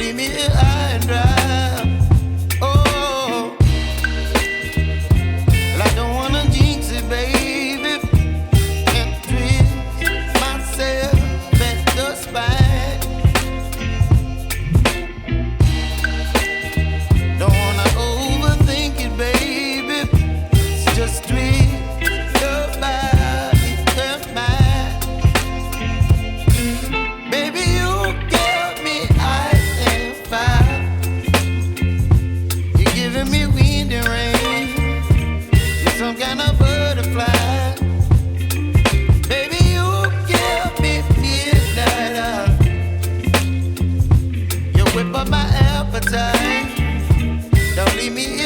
leave me high and dry. Oh, well, I don't wanna jinx it, baby, and twist myself at the spine. Don't wanna overthink it, baby. It's just twist your body and mine. Baby, you give me ice and fire. You're giving me wind and rain. You're some kind of butterfly. Baby, you give me midnight. You whip up my appetite. Don't leave me